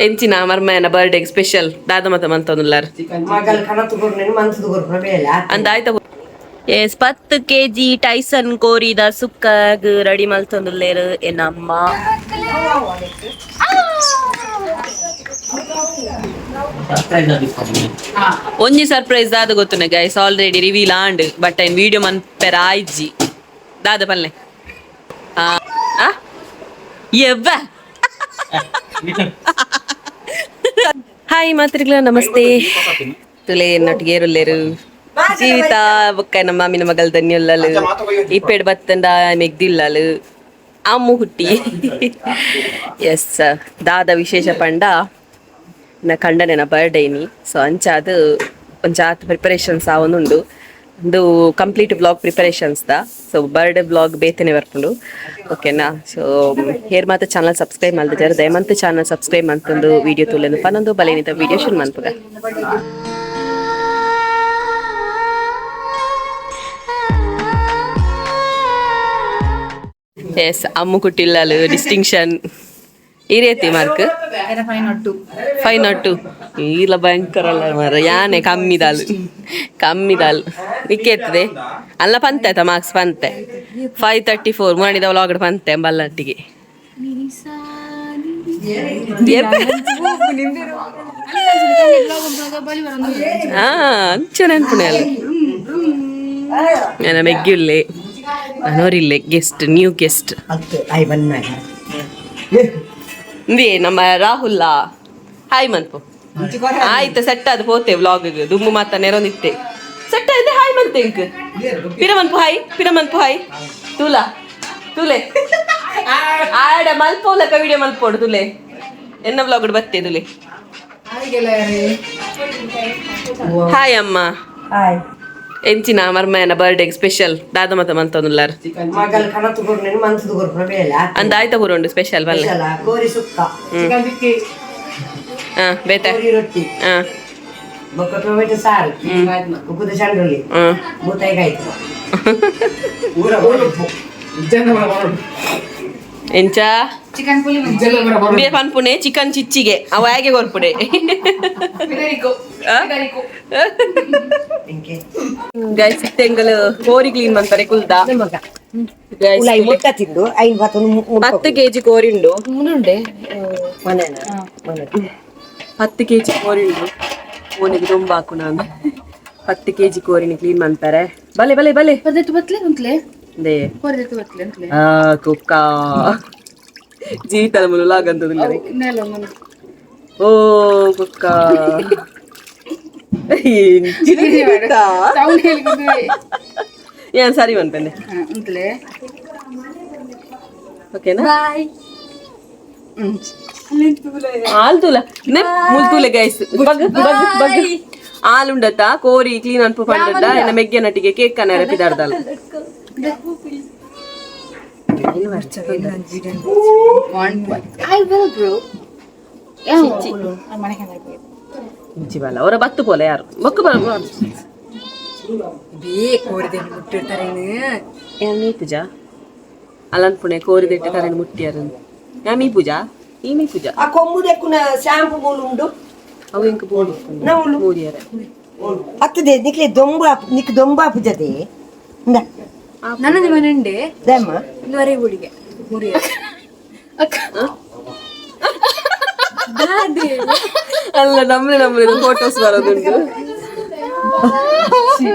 ಎಂಚಿನ ಮರ್ಮಯನ birthday special ದಾದ ಮತ ಮಂತೊಂದುಲ್ಲಾರ ಅಂದ ಆಯ್ತಾ ಎಸ್ 10 kg ಟೈಸನ್ ಕೋರಿದ ಸುಕ್ಕ ರೆಡಿ ಮಲ್ತೊಂದುಲ್ಲೇರು ಎನ್ನಮ್ಮ ಒಂಜಿ ಸರ್ಪ್ರೈಸ್ ದಾದ ಗೊತ್ತುನೆ guys already reveal and but ಐನ್ ವಿಡಿಯೋ ಮನ್ಪೆರ ಆಯ್ಜಿ ದಾದ ಪಲ್ಲೆ ಎವ್ವ ಹಾಯ್ ಮಾತ್ರಿಗಳ ನಮಸ್ತೆ ತುಲೆ ನೊಟ್ಟಿಗೆ ಏರುಲ್ಲೇರು ಜೀವಿತ ಬೊಕ್ಕ ನಮ್ಮ ಮಾಮಿನ ಮಗಲ್ ಧನ್ಯುಲ್ಲಲು ಇಪ್ಪೆಡ್ ಬತ್ತಂಡ ಮೆಗ್ದಿಲ್ಲಲು ಅಮ್ಮು ಹುಟ್ಟಿ ಎಸ್ ದಾದ ವಿಶೇಷ ಪಂಡ ನ ಕಂಡನೆ ನ ಬರ್ಡೇನಿ ಸೊ ಅಂಚಾದ್ ಒಂಚಾತ್ ಪ್ರಿಪರೇಷನ್ಸ್ ಆವೊಂದುಂಡು ಒಂದು ಕಂಪ್ಲೀಟ್ ಬ್ಲಾಗ್ ಪ್ರಿಪರೇಷನ್ಸ್ ದ ಸೊ ಬರ್ಡೇ ಬ್ಲಾಗ್ ಬೇತನೆ ಬರ್ಪುಂಡು ಓಕೆನಾ ಸೊ ಹೇರ್ ಮಾತ ಚಾನಲ್ ಸಬ್ಸ್ಕ್ರೈಬ್ ಮಲ್ದಿದ್ದಾರೆ ದಯಮಂತ್ ಚಾನಲ್ ಸಬ್ಸ್ಕ್ರೈಬ್ ಮಂತೊಂದು ವಿಡಿಯೋ ತುಲೆನು ಪನ್ನೊಂದು ಬಲೇನಿದ ವಿಡಿಯೋ ಶುರು ಮನ್ಪುಗ ಎಸ್ ಅಮ್ಮು ಕುಟ್ಟಿಲ್ಲಲು ಡಿಸ್ಟಿಂಕ್ಷನ್ ಈ ರೀತಿ ಮಾರ್ಕ್ 502 ಇಲ್ಲ ಭಯಂಕರ ಅಲ್ಲ ಮಾರ ಯಾನೆ ಕಮ್ಮಿದಾಲ್ ನಿಕ್ಕೆತ್ತದೆ ಅಲ್ಲ ಪಂತೆ ಆಯ್ತಾ ಮಾರ್ಕ್ಸ್ ಪಂತೆ 534 ಮಾಡಿದ ವ್ಲಾಗ್ ಪಂತೆ ಬಲ್ಲಟ್ಟಿಗೆ ಅಂಚನೆ ಅನ್ಪುಣೆ ಅಲ್ಲ ನನ್ನ ಮೆಗ್ಗಿಲ್ಲೆ ಅನೋರಿಲ್ಲೆ ಗೆಸ್ಟ್ ನ್ಯೂ ಗೆಸ್ಟ್ ಇಂದೇ ನಮ್ಮ ರಾಹುಲ್ ಹಾಯ್ ಮನ್ಪು ಆಯ್ತು ಸೆಟ್ ಅದು ಪೋತೆ ವ್ಲಾಗ್ ದುಮ್ಮು ಮಾತ ನೆರೊಂದಿತ್ತೆ ಸೆಟ್ ಆಯ್ತು ಹಾಯ್ ಮಂತೆ ಇಂಕ್ ಪಿರಮನ್ಪು ಹಾಯ್ ತುಲೆ ಆಡ ಮಲ್ಪೋಲಕ ವಿಡಿಯೋ ಮಲ್ಪೋಡು ತುಲೆ ಎನ್ನ ವ್ಲಾಗ್ ಬತ್ತೆ ತುಲೆ ಹಾಯ್ ಅಮ್ಮ ಎಂಚಿನ ಮರ್ಮಯನ ಬರ್ಡೇ ಸ್ಪೆಷಲ್ ದಾದ ಮತ ಮಂತೊಂದುಲ್ಲಾರ ಅಂದ ಆಯ್ತಾ ಹುರುಂಡು ಸ್ಪೆಷಲ್ ಬಲ್ಲೆ ಬೇತೆ ಎಂಚ ಬೇ ಪನ್ಪುನೆ ಚಿಕನ್ ಚಿಚ್ಚಿಗೆ ಅವ ಹೇಗೆ ಕೊರ್ಪುಡೆ ಗೈಸ್ ತೆಂಗಲು ಕೋರಿ ಕ್ಲೀನ್ ಮಾಡ್ತಾರೆ ಕುಲ್ದ 10 kg ಕೋರಿ ಉಂಡು 10 kg ಕೋರಿ ಉಂಡು ಓನಿಗೆ ತುಂಬ ಹಾಕು ನಾನು 10 kg ಕೋರಿನ ಕ್ಲೀನ್ ಮಾಡ್ತಾರೆ ಬಲೆ ಕುಕ್ಕ ಜೀವಿತದ ಮುಲಾಗಂತದಿಲ್ಲ ಓ ಕುಕ್ಕ ಏನ್ ಸರಿ ಬಂತಂದೆ ಓಕೆನಾ ಆಲ್ತುಲ ಮುಲ್ತುಲೆ ಗೈಸ್ ಬಗ್ ಆಲುಂಡತ ಕೋರಿ ಕ್ಲೀನ್ ಅನ್ಪು ಪಂಡದ ಎನ್ನ ಮೆಗ್ಗೆ ನಟಿಗೆ ಕೇಕ್ ಕನ್ನ ರೆಪಿದಾರ್ದಲ್ಲ ಇಂಚಿಬಲ್ಲ ಅವರ ಬತ್ತು ಪೋಲ ಯಾರು ಬೊಕ್ಕು ಮೀ ಪೂಜಾ ಅಲನ್ಪುಣೆ ಕೋರಿದೆಟ್ಟೆ ತರೇನು ಮುಟ್ಟಿಯಾರ ಮೀ ಪೂಜಾ ಈ ಮೀ ಪೂಜಾ ಅವು ಇಂಕ ಮೂಡಿಯಾರ ಅತ್ತದೆ ನಿಕ್ಲೆ ದೊಂಬಾ ಪೂಜದೆ ನನ್ನದು ಮನೆಂಡೆ ದಮ್ಮ ಇಲ್ಲವರೆ ಹುಡುಗೆ ಮುರಿಯ ಅಲ್ಲ ನಮ್ಮನೆ ಫೋಟೋಸ್ ಬರೋದುಂಟು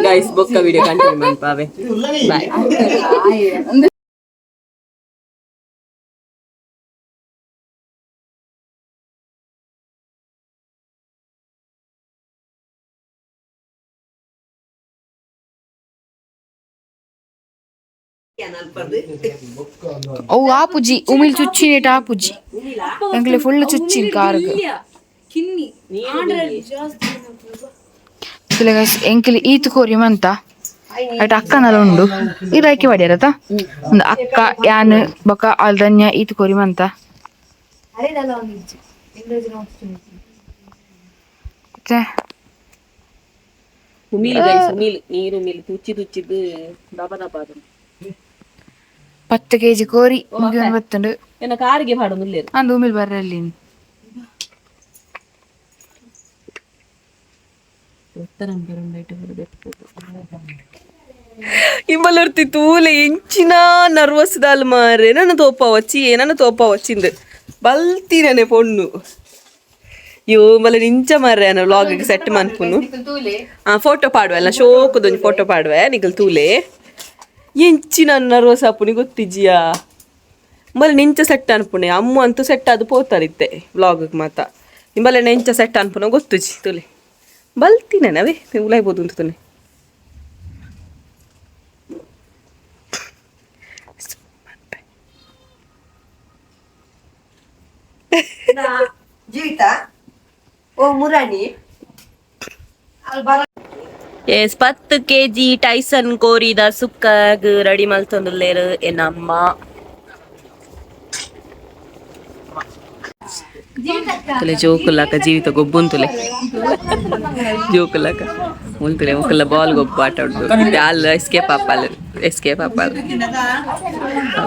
ಗೈಸ್ ಬೊಕ್ಕ ವಿಡಿಯೋ ಕಂಟಿನ್ಯೂ ಮಾಡ್ಪಾವೆ ಬಾಯ್ ಓ ಆಪುಜಿ ಉಮಿಲ್ ಚುಚ್ಚಿನೇಟ ಆಪುಜಿ ಎಂಕ್ಲೆ ಫುಲ್ ಚುಚ್ಚಿನ ಕಾರ್ಗ್ ಎಂಕ್ಲೆ ಈತ್ ಕೋರಿ ಮಂತ ಅಟ್ ಅಕ್ಕನಲ್ಲ ಉಂಡು ಇರಾಕಿ ಬಡಿಯಾರತ ಒಂದು ಅಕ್ಕ ಯಾನ್ ಬೊಕ ಅಲ್ದನ್ಯ ಈತ್ ಕೋರಿ ಮಂತ ನೀರು ತುಚ್ಚಿದ್ದು ದಬ ದಬ 10 kg ಕೋರಿ ಮುಗಿಯೊಂದು ಬತ್ತುಂಡು ಕಾರಿಗೆ ಪಾಡೊಂದುಲ್ಲೆರ್ ಅಂದು ಉಮಿಲ್ ಬರ್ರಲ್ಲಿ ఇంబలొర్తి తూలే ఎంచిన నర్వస్ దాలు మారే నన్ను తోప వచ్చి నన్ను తోప వచ్చింది బల్తీననే పొన్ను ಇವು ಮಲ್ಲ ನಿಂಚ ಮಾರ್ರೆ ನಾನು ವ್ಲಾಗಿಗೆ ಸೆಟ್ ಮನ್ಪುನು ಫೋಟೋ ಪಾಡುವೆ ಅಲ್ಲ ಶೋಕದೊಂದು ಫೋಟೋ ಪಾಡುವೆ ನಿಗಲ್ ತೂಲೆ ಎಂಚಿ ನನ್ನ ರೋಸ ಅಪ್ಪುನಿ ಗೊತ್ತಿಜ್ಜಿಯಾ ಮಲ್ಲ ನಿಂಚ ಸೆಟ್ ಅನ್ಪುಣೆ ಅಮ್ಮ ಅಂತೂ ಸೆಟ್ ಅದು ಪೋತಾರಿತ್ತೆ ವ್ಲಾಗಿಗೆ ಮಾತ ನಿಂಬಲ್ಲ ನೆಂಚ ಸೆಟ್ ಅನ್ಪುನ ಗೊತ್ತುಜಿ ತೂಲೆ ಬಲ್ತಿನ ನಾವೇ ಉಲಾಯ್ಬೋದು ಅಂತ ತುನೆ ಜೀವಿತ ಓ ಮುರಾಣಿ ಎಸ್ 10 kg ಟೈಸನ್ ಕೋರಿದ ಸುಕ್ಕಾಗ ರೆಡಿ ಮಲ್ತೊಂದುಲ್ಲೇರು ಏನಮ್ಮ ತುಲೆ ಜೋಕುಲಾಕ ಜೀವಿತ ಗೊಬ್ಬುಂತುಲೆ ಜೋಕುಲಾಕ ಮುಲ್ತುಲೆ ಮುಕ್ಕಲ್ಲ ಬಾಲ್ ಗೊಬ್ಬು ಆಟ ಆಡುದು ಯಾಲ್ ಎಸ್ಕೇಪ್ ಆಪಾಲ್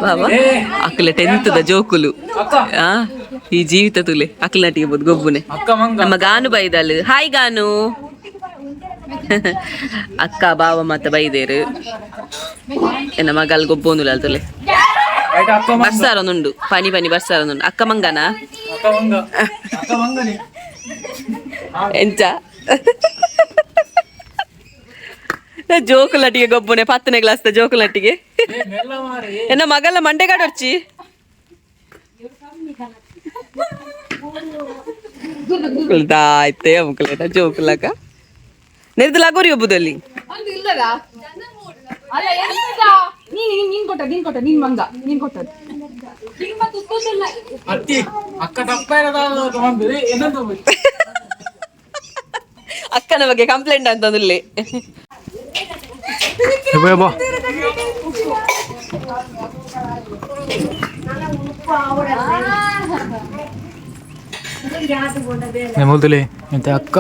ಬಾಬಾ ಅಕ್ಕಲ 10th ಜೋಕುಲು ಈ ಜೀವಿತ ತುಲೆ ಅಕ್ಕಲ ನಟಿಗೆ ಬೋದು ಗೊಬ್ಬುನೆ ನಮ್ಮ ಗಾನು ಬೈದಲ್ ಹಾಯ್ ಗಾನು ಅಕ್ಕ ಬಾವ ಮತ್ತ ಬೈದೇರು ಎನ್ನ ಮಗಲ್ ಗೊಬ್ಬೊಂದುಲ ತುಲೆ ಬರ್ಸಾರೊಂದುಂಡು ಪನಿ ಬರ್ಸಾರೊಂದುಂಡು ಅಕ್ಕ ಮಂಗನ ಎಂಚ ಜೋಕುಲಟ್ಟಿಗೆ ಗೊಬ್ಬುನೆ 10ನೇ ಕ್ಲಾಸ್ ಜೋಕುಲಟ್ಟಿಗೆ ಎನ್ನ ಮಗಲ ಮಂಡೆಗಾಡೊರ್ಚಿ ಆಯ್ತೆ ಮುಕ್ಕಲೇಟ ಜೋಕುಲಕ ನೆರ್ದು ಲಗೋರಿ ಒಬ್ಬುದಲ್ಲಿ ಅಕ್ಕನ ಬಗ್ಗೆ ಕಂಪ್ಲೇಂಟ್ ಅಂತಂದಲ್ಲಿ ಮೂಲ್ತಲಿ ಎಂತ ಅಕ್ಕ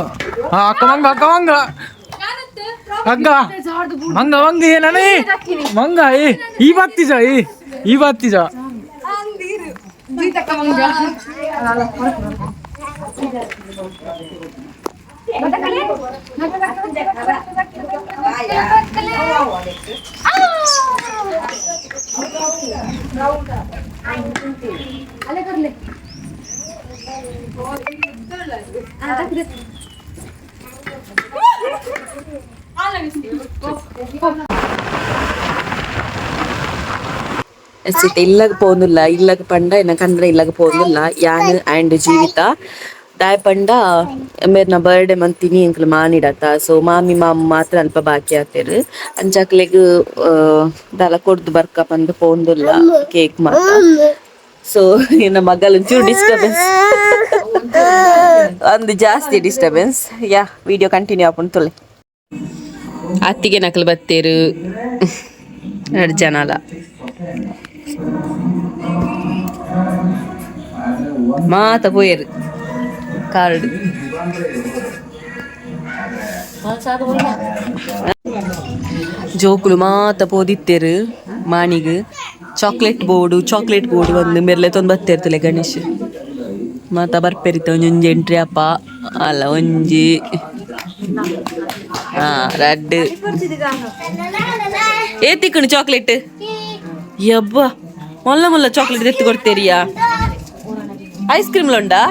ಅಕ್ಕ ಮಂಗ ಅಕ್ಕ ಮಂಗ ಅಕ್ಕ ಮಂಗ ಮಂಗ ಏನನೇ ಮಂಗ ಈ ಬಾತ್ತಿಜ ಇಲ್ಲಗ పోనుಲ್ಲ ఇళ్ళగ పండ ఎనకండ్ర ఇళ్ళగ పోనుల్ల యాన్ అండ్ జీవిత దాయ పంಡ ಮೇರ್ನ ಬರ್ಡೇ ಮಂತಿನಿ ಎಂಕ್ಲು ಮಾನಿಡತ್ತ ಸೊ ಮಾಮಿ ಮಾಮ ಮಾತ್ರ ಅಲ್ಪ ಬಾಕಿ ಆತೇರು ಅಂಚಾಕ್ಲೆಗ್ ದಾಲ ಕೊಡ್ದು ಬರ್ಕ ಪಂದ್ ಪೋಂದುಲ್ಲ ಕೇಕ್ ಮಾತ ಸೊ ಇನ್ನ ಮಗಲ್ ಒಂಚೂರು ಡಿಸ್ಟರ್ಬೆನ್ಸ್ ಒಂದು ಜಾಸ್ತಿ ಡಿಸ್ಟರ್ಬೆನ್ಸ್ ಯಾ ವಿಡಿಯೋ ಕಂಟಿನ್ಯೂ ಆಪುಂಡು ತೊಲೆ ಅತ್ತಿಗೆ ನಕಲು ಬತ್ತೇರು 2 ಜನಲ ಮಾತ ಪೋಯರು ಕಾರ್ಡ್ ಜೋಕುಲು ಮಾತ ಪೋದಿತ್ತೇರು ಮಾಣಿಗ್ ಚಾಕ್ಲೇಟ್ ಬೋರ್ಡ್ ಒಂದು ಮೆರ್ಲೆ ತೊಂದು ಬತ್ತೇರ್ತಲೆ ಗಣೇಶ್ ಮಾತ ಬರ್ಪೆರಿತ ಒಂಜಿ ಎಂಟ್ರಿ ಅಪ್ಪ ಅಲ್ಲ ಒಂಜಿ ರಡ್ಡ್ ಏತಿಕ್ಕಣು ಚಾಕ್ಲೇಟ್ ಯಬ್ಬ ಮೊಲ್ಲ ಚಾಕ್ಲೇಟ್ ಎತ್ತು ಕೊಡ್ತೇರಿಯಾ ಐಸ್ ಕ್ರೀಮ್ ಲೊಂಡಾ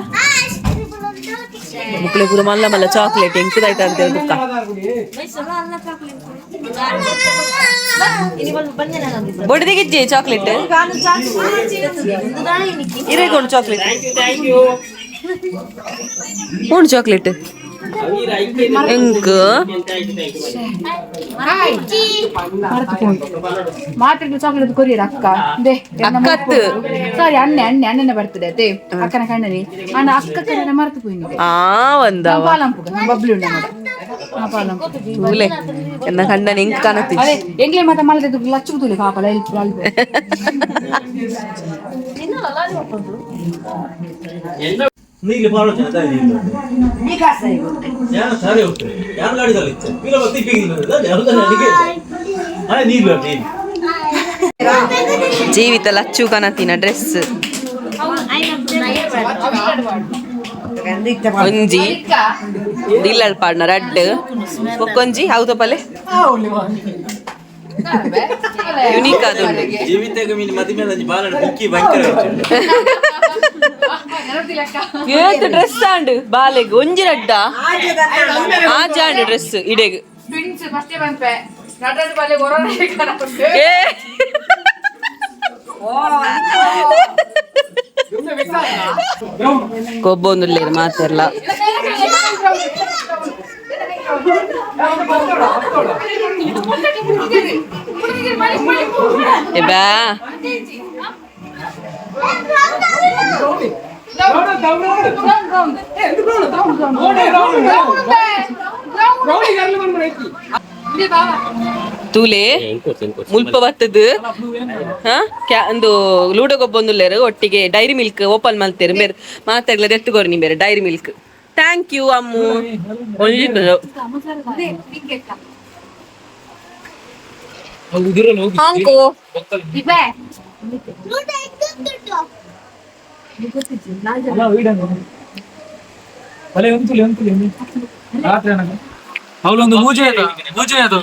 ಮುಕ್ಳೆ ಪೂರ ಮಲ್ಲ ಚಾಕ್ಲೇಟ್ ಎಂಕದಾಯ್ತ ಅಂತ ಹೇಳ್ದುಕ್ಕ ಬೊಡದಿಗಿಜ್ಜೆ ಚಾಕ್ಲೇಟ್ ಇರೇಗೊಂಡು ಚಾಕ್ಲೇಟ್ ಉಂಡು ಚಾಕ್ಲೇಟ್ ಎಂಕ್ ಮಾತ್ರ ಚಾಕ್ಲೇಟ್ ಕೊರಿಯರ್ ಅಕ್ಕ ಅಕ್ಕತ್ತು ಸಾರಿ ಅಣ್ಣನ ಬರ್ತದೆ ಅದೇ ಅಕ್ಕನ ಕಣ್ಣನಿ ಅಣ್ಣ ಅಕ್ಕ ಕಣ್ಣ ಮರ್ತು ಪೋಯಿನಿ ಒಂದ ಪಾಲಂಪು ಬಬ್ಲು ತೂಲೆ ಎನ್ನ ಕಣ್ಣನ ಎಂಕ್ ಕಾಣತ್ತಿ ಎಂಗ್ಲೆ ಮಾತ ಮಲ್ದೆ ಲಚ್ಚು ತೂಲೆ ಕಾಪಲ ನೀಲಿ ಬಾಳು ಚಂದ ಇದೆ ಈ ಕಾಸ ಯಾರು ಸರಿ ಹೋಗ್ತಾರೆ ಯಾರು ಗಾಡಿದಲ್ಲಿ ಇತ್ತು ಇಲ್ಲ ಮತ್ತೆ ಪಿಗಿಲ್ಲ ಯಾರು ನನಗೆ ಹಾಯ್ ನೀರು ಜೀವಿತ ಲಚ್ಚು ಕನತಿನ ಡ್ರೆಸ್ ಒಂಜಿ ದಿಲ್ಲಲ್ ಪಾಡ್ನ ರಡ್ಡ್ ಬೊಕ್ಕೊಂಜಿ ಹೌದು ಪಲೆ ಯುನೀಕ್ ಅದು ಜೀವಿತಾಗ ಮೀನು ಮದುವೆ ಮೇಲೆ ಬಾಲನ ಬುಕ್ಕಿ ಭಯಂಕರ ಏತ್ ಡ್ರೆಸ್ ಆಂಡ್ ಬಾಲೆಗ್ ಒಂಜಿ ರಡ್ಡ ಆಜಾಂಡ್ ಡ್ರೆಸ್ ಇಡೆಗ್ ಏ ಕೊಬ್ಬೊಂದುಲ್ಲೇರು ಮಾತೆರ್ಲ ಏ ಬಾ ತೂಲೆ ಮುಲ್ಪ ಬತ್ತದು ಒಂದು ಲೂಡೋ ಗೊಬ್ಬೊಂದುಲ್ಲೇರು ಒಟ್ಟಿಗೆ ಡೈರಿ ಮಿಲ್ಕ್ ಓಪನ್ ಮಲ್ತೇರು ಬೇರೆ ಮಾತಾಡ್ಲದ ಎತ್ತುಗೋರು ನೀ ಬೇರೆ ಡೈರಿ ಮಿಲ್ಕ್ ಥ್ಯಾಂಕ್ ಯು ಅಮ್ಮು ಹಾಂಕೋ ಅವಳೊಂದು ಮೂಜೆ ಅದು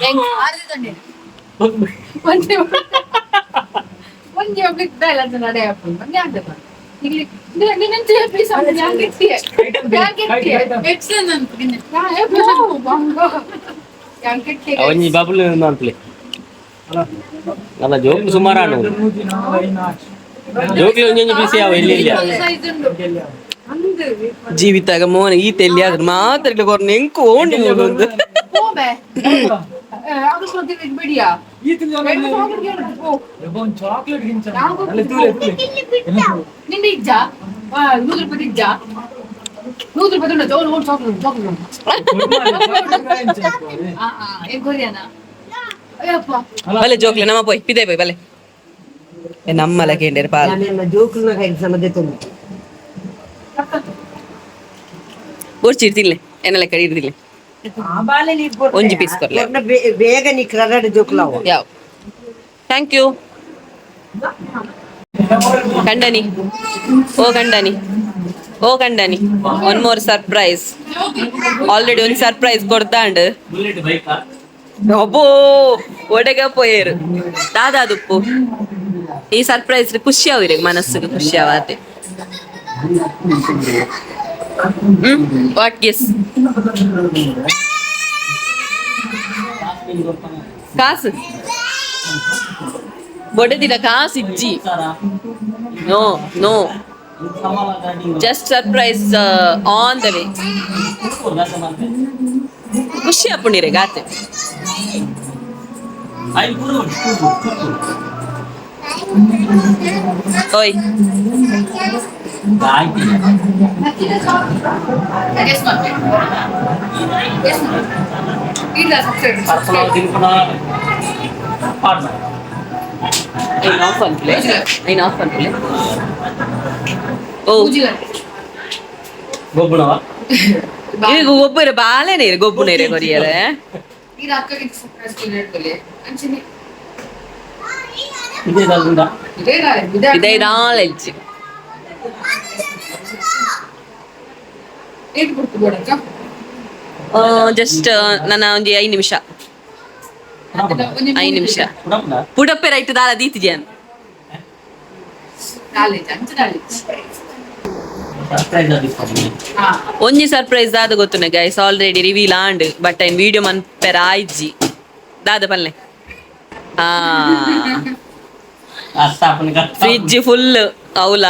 ಅವನಿ ಬಬಲ್ ಅಂತಲೇ ಅಲ್ಲ ಜೋಕ್ಲು ಸುಮಾರು ಜೋಕ್ಲಿ ಒಂಜೊಂಜಿ ಬಿಸಿ ಅವ ಇಲ್ಲಿ ಇಲ್ಲ ಜೀವಿತಾಗ ಮೋನ ಈ ತೆಲ್ಲಿ ಆದ್ರೆ ಮಾತಾಡ್ಲಿ ಕೊರ್ನ ಹೆಂಕು ಓಂಡಿ ಒಂದು ಬಲೆ ಜೋಕ್ಲೆ ನಮ್ಮ ಪೋಯ್ ಪಿದೆ ಪೋಯ್ ಬಲೆ ನಮ್ಮಲ ಕೇಂದ್ರ ಪಾಲ್ ಬೋರ್ಚಿರ್ತಿಲ್ಲ ಏನೆಲ್ಲ ಕಡೆ ಇರ್ತಿಲ್ಲ ಒಂಜಿ ಪೀಸ್ ಕೊರ್ಲೆ ಬೇಗ ನಿಕ್ರ ಜೋಕ್ಲಾವ ಯಾವ ಥ್ಯಾಂಕ್ ಯು ಕಂಡನಿ ಓ ಕಂಡನಿ ಒನ್ ಮೋರ್ ಸರ್ಪ್ರೈಸ್ ಆಲ್ರೆಡಿ ಒಂದು ಸರ್ಪ್ರೈಸ್ ಕೊಡ್ತಾಂಡ್ ಒಬ್ಬೋ ಒಡೆಗ ಪೋಯರು ದಾದಾದುಪ್ಪು ಈ ಸರ್ಪ್ರೈಸ್ ಖುಷಿ ಆವಿರ ಮನಸ್ಸಿಗೆ ಖುಷಿ ಆವತ್ತೆ ವಾಟ್ ಗೆಸ್ ಕಾಸು ಬೊಡೆದಿನ ಕಾಸು ಇಜ್ಜಿ no just surprise on the way ಖುಷಿ ಅಪ್ಪುಂಡಿರೆ ಗಾತೆ ಓಯ್ ಗೊಬ್ಬರ ಬಾಳೆನೇ ಗೊಬ್ಬನೇರೆ ಕೊರಿಯರೆ ಇದೇ ನಾಲೆಡ್ಜ್ ಜಸ್ಟ್ ನನ್ನ ಒಂಜಿ 5 ನಿಮಿಷ ಪುಡಪ್ಪೆ ರೈಟ್ ದಾಲ ದೀತಿದ್ಯಾನ್ ಒಂಜಿ ಸರ್ಪ್ರೈಸ್ ದಾದ ಗೊತ್ತುನ guys already reveal and but ಐನ್ ವಿಡಿಯೋ ಮನ್ಪೆರ ಆಯ್ಜಿ ದಾದ ಪಲ್ಲೆ ಫ್ರಿಡ್ಜ್ ಫುಲ್ ಅವಲ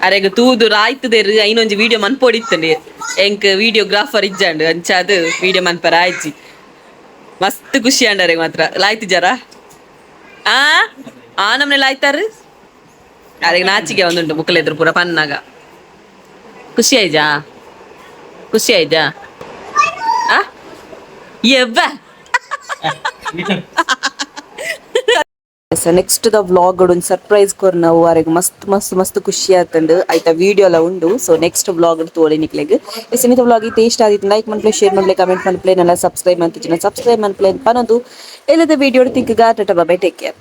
ಅರೆಗ ತೂದು ರಾಯ್ತದೇರು ಐನೊಂಜಿ ವಿಡಿಯೋ ಮನ್ಪೊಡಿತ್ತಂಡೆ ಎಂಕ್ ವಿಡಿಯೋಗ್ರಾಫರ್ ಇಜ್ಜಂಡು ಅಂಚಾದ್ ವಿಡಿಯೋ ಮನ್ಪರ ಆಯ್ಜಿ ಮಸ್ತ್ ಖುಷಿ ಅಂಡರೆ ಮಾತ್ರ ಲಾಯ್ತು ಜರ ಆ ನಮ್ನೆ ಲಾಯ್ತಾರು ಅರೆಗ ನಾಚಿಗೆ ಒಂದುಂಟು ಮುಕ್ಕಲೆದ್ರು ಪೂರ ಪನ್ನಾಗ ಖುಷಿ ಆಯ್ಜಾ ಎವ್ವ ನೆಕ್ಸ್ಟ್ ದ ವ್ಲಾಗ್ ಒಂದು ಸರ್ಪ್ರೈಸ್ ಕೊರ್ ನಾವು ಅವರಿಗೆ ಮಸ್ತ್ ಖುಷಿ ಆತಂಡು ಆಯ್ತಾ ವಿಡಿಯೋ ಎಲ್ಲ ಉಂಡು ಸೊ ನೆಕ್ಸ್ಟ್ ವ್ಲಾಗ್ ತೋಳಿ ನಿಕ್ಲೆಗ್ ಸಿಮಿತ ವ್ಲಾಗ್ ಇತ್ತು ಇಷ್ಟ ಆದಿತ್ತು ಲೈಕ್ ಮಾಡ್ಲೆ ಶೇರ್ ಮಾಡ್ಲೆ ಕಮೆಂಟ್ ಮಾಡ್ಲೆ ನೆಲ್ಲ ಸಬ್ಸ್ಕ್ರೈಬ್ ಮಾಡ್ತಿದ್ದೀನಿ ಸಬ್ಸ್ಕ್ರೈಬ್ ಮಾಡ್ಲೆ ಪನೊಂದು ಎಲ್ಲದ video think tata bye take care.